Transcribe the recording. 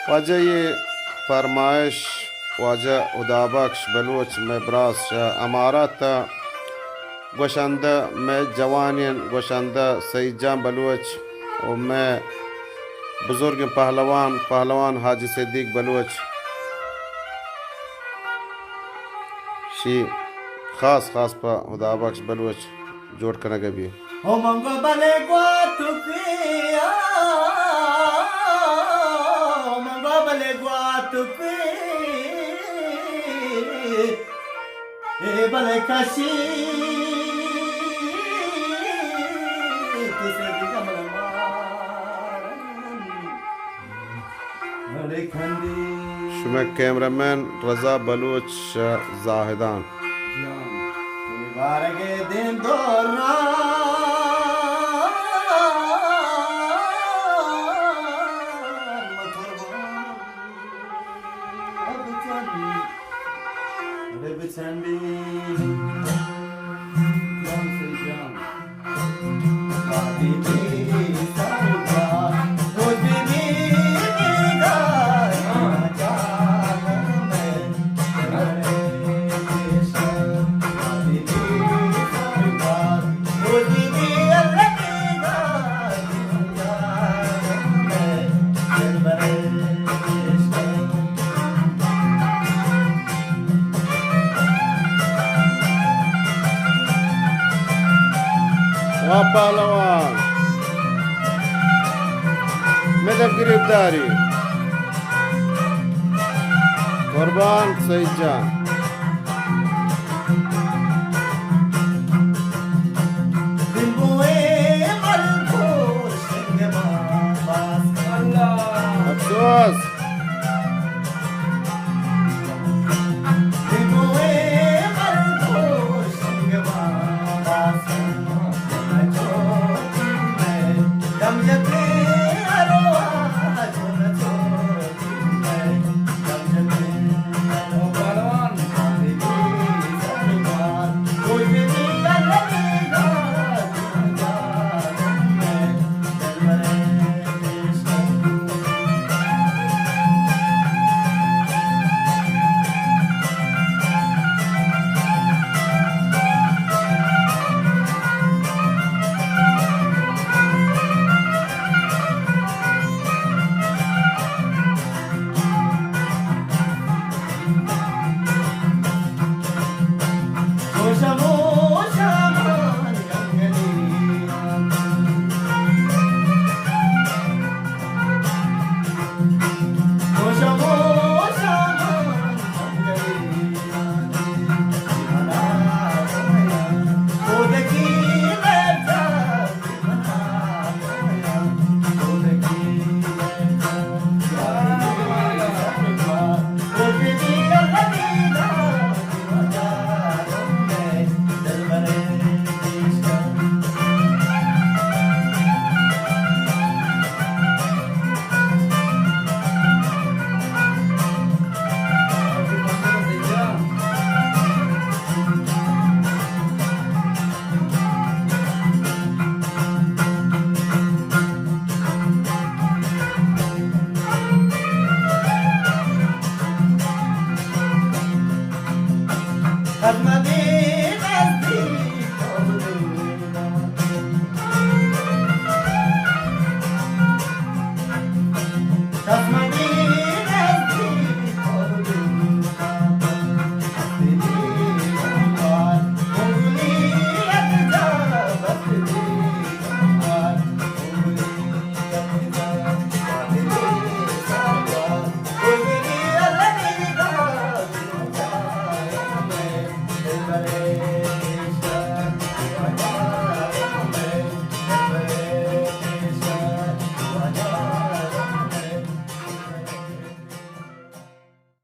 वाजह ये फरमाइश वाजह उदाबख्श बलोच में ब्रास अमारत गोशंदा में जवानियन गोशंदा सईद जान बलोच और मैं बुजुर्ग पहलवान हाजी सिद्दीक बलोच शी खास पर उदाबख्श बलोच जोड़ करने के भी हो मंगो बले गोवात किया मंगो बले गोवात की ए बले काशी तुसे दिखा मरे खंडी शुमे कैमरामैन रजा बलोच जाहिदान बारगे दिन दौरान Sandy, Sargwath Roach Bi Begah, Sargwath Roach Bi पहलवान मदद गिरफ्तारी कुर्बान सईद जान अफसोस